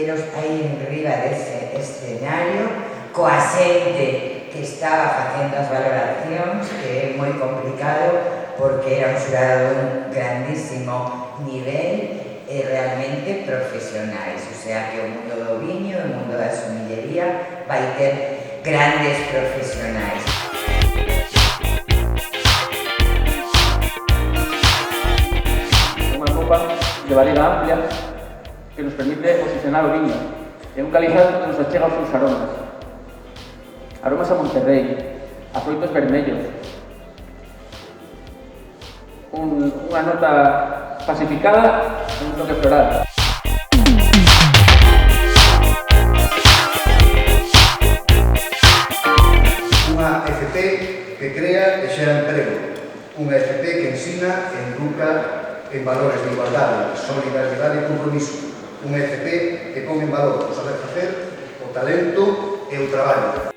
veros aí en riba dese escenario coa xente que estaba facendo as valoracións, que é moi complicado porque era un xurado dun grandísimo nivel e realmente profesionais, o sea que o mundo do viño, o mundo da somillería vai ter grandes profesionais. Unha copa de barriga amplia que nos permite posicionar o viño. É un calizado que nos achega os seus aromas. Aromas a Monterrey, a froitos vermellos. Unha nota pacificada e un toque floral. Unha FP que crea e xera emprego. Unha FP que ensina e educa en valores de igualdade, solidaridade e compromiso. Unha FP que pon en valor o saber facer, o talento e o traballo.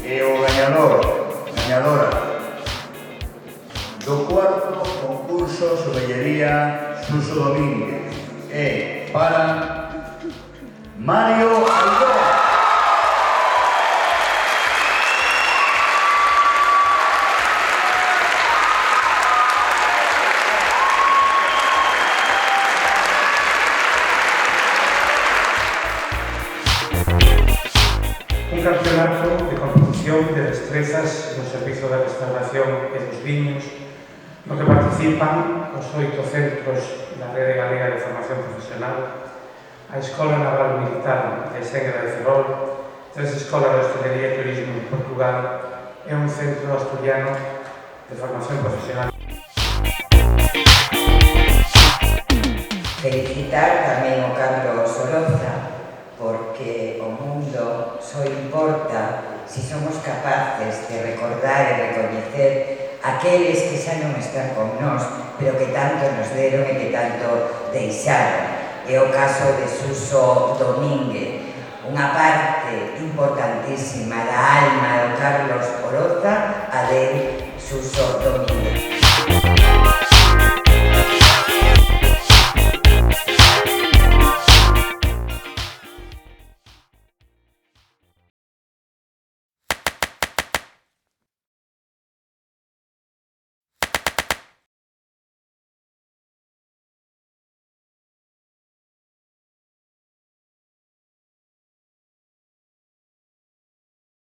E o gañadora do cuarto concurso Somellería Suso Domínguez é para Mario Algora. Un campeonato de competición de destrezas no servizo da restauración e dos viños no que participan os 8 centros da Rede Galega de Formación Profesional, a Escola Naval Militar de Sengra de Ferrol, 3 escolas de hostelería e turismo en Portugal e un centro asturiano de formación profesional. Felicitar tamén o Carlos Oroza, porque o mundo só importa se somos capaces de recordar e recoñecer aqueles que xa non están con nós, pero que tanto nos deron e que tanto deixaron. É o caso de Suso Domínguez, unha parte importantísima da alma do Carlos Oroza, a de Suso Domínguez.